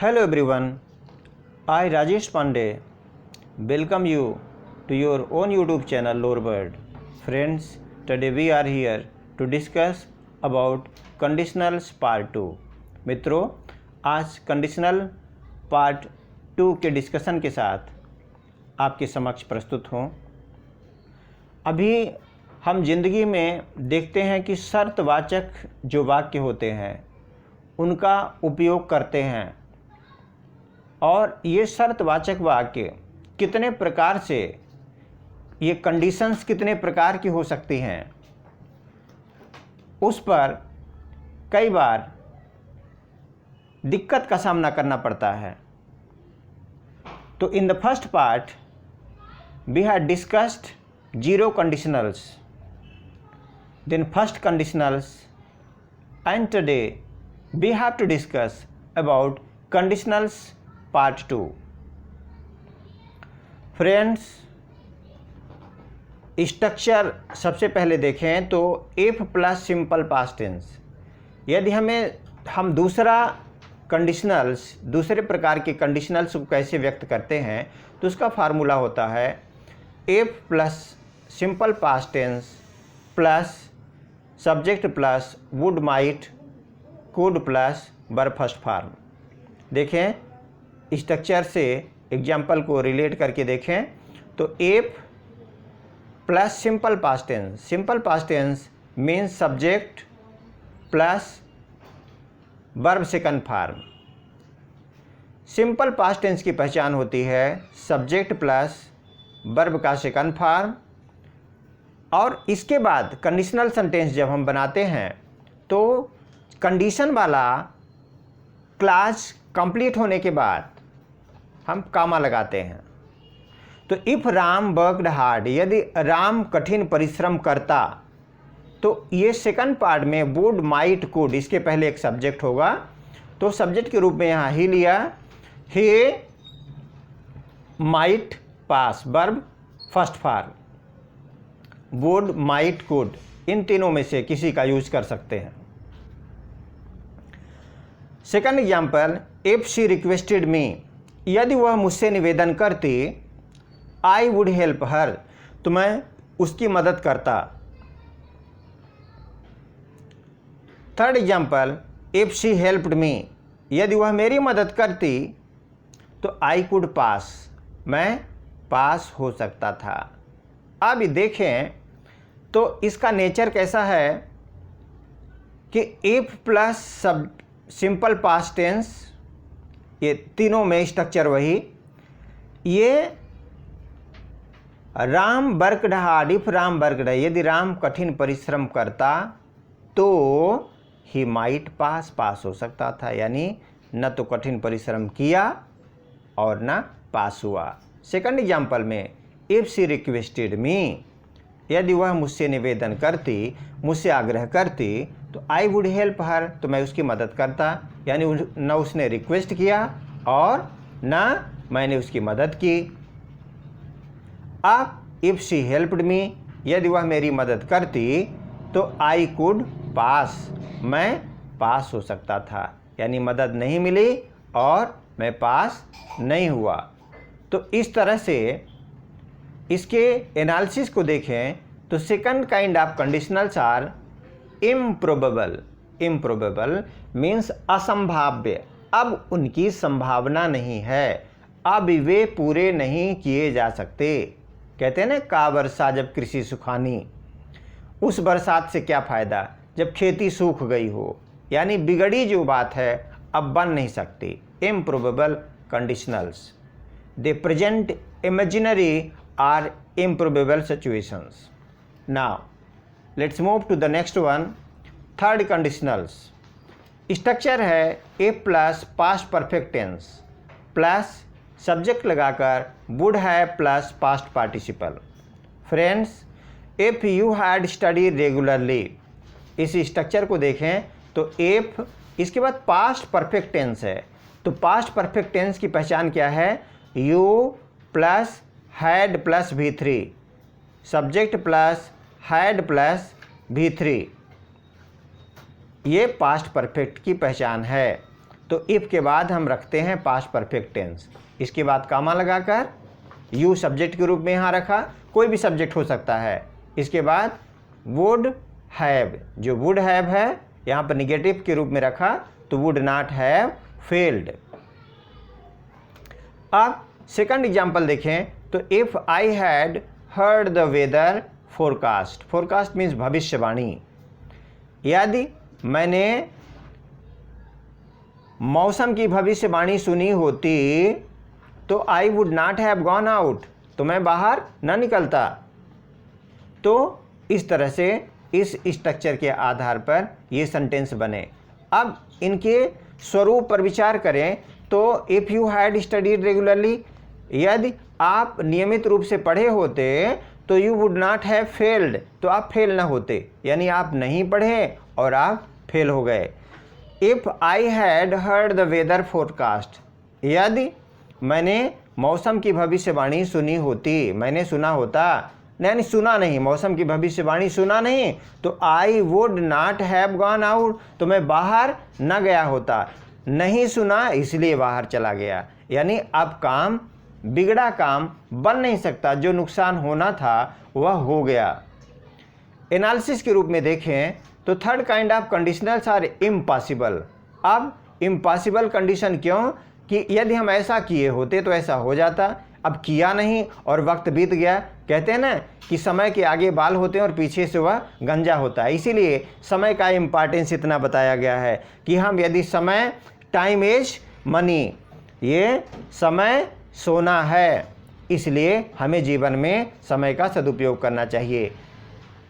Hello everyone, I Rajesh Pandey welcome you to your own YouTube channel Lorebird. Friends, today we are here to discuss about conditionals part 2. मित्रों, आज conditional part 2 के discussion के साथ आपके समक्ष प्रस्तुत हूँ। अभी हम जिंदगी में देखते हैं कि शर्तवाचक जो वाक्य होते हैं उनका उपयोग करते हैं और ये शर्तवाचक वाक्य कितने प्रकार से, ये कंडीशंस कितने प्रकार की हो सकती हैं, उस पर कई बार दिक्कत का सामना करना पड़ता है। तो in the first part we have discussed zero conditionals, then first conditionals, and today we have to discuss about conditionals part 2. Friends, structure सबसे पहले देखें तो if plus simple past tense. यदि हम दूसरा कंडीशनल्स, दूसरे प्रकार के कंडीशनल्स को कैसे व्यक्त करते हैं तो उसका फार्मूला होता है if plus simple past tense plus subject plus would might could plus verb first form. देखें स्ट्रक्चर से एग्जाम्पल को रिलेट करके देखें तो if plus simple past tense, simple past tense means subject plus verb second form. Simple past tense की पहचान होती है सब्जेक्ट प्लस वर्ब का सेकंड फॉर्म, और इसके बाद कंडीशनल सेंटेंस जब हम बनाते हैं तो कंडीशन वाला क्लास कंप्लीट होने के बाद हम कामा लगाते हैं। तो इफ़ राम वर्कड हार्ड, यदि राम कठिन परिश्रम करता, तो ये सेकंड पार्ट में वुड माइट कुड, इसके पहले एक सब्जेक्ट होगा तो सब्जेक्ट के रूप में यहाँ ही लिया, he might pass verb first form, would might could, इन तीनों में से किसी का यूज कर सकते हैं। Second example, if she requested me, यदि वह मुझसे निवेदन करती, आई वुड हेल्प हर, तो मैं उसकी मदद करता। Third example, if she helped me, यदि वह मेरी मदद करती तो आई कुड पास, मैं पास हो सकता था। अब देखें तो इसका नेचर कैसा है कि इफ प्लस सब सिंपल पास्ट टेंस, ये तीनों में स्ट्रक्चर वही। ये Ram worked hard, if Ram worked, यदि राम कठिन परिश्रम करता तो ही माइट पास, पास हो सकता था, यानी न तो कठिन परिश्रम किया और न पास हुआ। सेकंड एग्जाम्पल में इफ शी रिक्वेस्टेड मी, यदि वह मुझसे निवेदन करती, मुझसे आग्रह करती, तो आई वुड हेल्प हर, तो मैं उसकी मदद करता, यानी न उसने रिक्वेस्ट किया और न मैंने उसकी मदद की। अब इफ शी हेल्प्ड मी, यदि वह मेरी मदद करती तो आई कुड पास, मैं पास हो सकता था, यानी मदद नहीं मिली और मैं पास नहीं हुआ। तो इस तरह से इसके एनालिसिस को देखें तो second kind of conditionals are improbable. Improbable means असंभाव्य, अब उनकी संभावना नहीं है, अब वे पूरे नहीं किए जा सकते। कहते हैं ना, का वर्षा जब कृषि सुखानी, उस बरसात से क्या फ़ायदा जब खेती सूख गई हो, यानी बिगड़ी जो बात है अब बन नहीं सकती। Improbable conditionals, they present imaginary are improbable situations. Now let's move to the next one, third conditionals. Structure है a plus past perfect tense plus subject लगाकर would have plus past participle. Friends, if you had study regularly, इस structure को देखें तो if, इसके बाद past perfect tense है, तो पास्ट परफेक्ट टेंस की पहचान क्या है, you plus had plus V3, subject plus had plus V3, ये पास्ट परफेक्ट की पहचान है। तो इफ़ के बाद हम रखते हैं पास्ट परफेक्ट टेंस। इसके बाद कामा लगाकर यू सब्जेक्ट के रूप में यहाँ रखा, कोई भी सब्जेक्ट हो सकता है। इसके बाद वुड हैव, जो वुड हैव है यहाँ पर निगेटिव के रूप में रखा, तो वुड नॉट हैव फेल्ड। अब सेकंड एग्जाम्पल देखें तो if I had heard the weather forecast, forecast means भविष्यवाणी। यदि मैंने मौसम की भविष्यवाणी सुनी होती तो I would not have gone out, तो मैं बाहर ना निकलता। तो इस तरह से इस स्ट्रक्चर के आधार पर ये सेंटेंस बने। अब इनके स्वरूप पर विचार करें तो if you had studied regularly, यदि आप नियमित रूप से पढ़े होते तो you would not have failed, तो आप फेल ना होते, यानी आप नहीं पढ़े और आप फेल हो गए। If I had heard the weather forecast, यदि मैंने मौसम की भविष्यवाणी सुनी होती, मैंने सुना होता, यानी सुना नहीं, मौसम की भविष्यवाणी सुना नहीं, तो I would not have gone out, तो मैं बाहर न गया होता। नहीं सुना इसलिए बाहर चला गया, यानी अब काम बिगड़ा काम बन नहीं सकता, जो नुकसान होना था वह हो गया। एनालिसिस के रूप में देखें तो third kind of conditionals are impossible. अब इम्पॉसिबल कंडीशन क्यों कि यदि हम ऐसा किए होते तो ऐसा हो जाता, अब किया नहीं और वक्त बीत गया। कहते हैं ना कि समय के आगे बाल होते हैं और पीछे से वह गंजा होता है, इसीलिए समय का इम्पॉर्टेंस इतना बताया गया है कि हम यदि समय, टाइम इज मनी, ये समय सोना है, इसलिए हमें जीवन में समय का सदुपयोग करना चाहिए।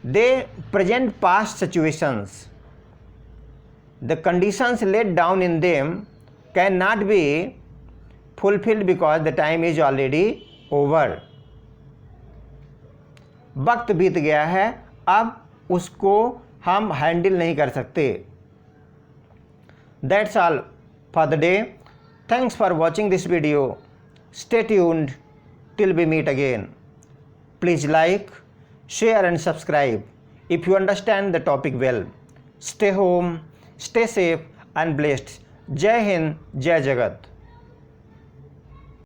They present past situations, the conditions let down in them can not be fulfilled because the time is already over। वक्त बीत गया है, अब उसको हम हैंडल नहीं कर सकते। That's all for the day. Thanks for watching this video. Stay tuned till we meet again. Please like, share and subscribe if you understand the topic well. Stay home, stay safe and blessed. Jai Hind, Jai Jagat।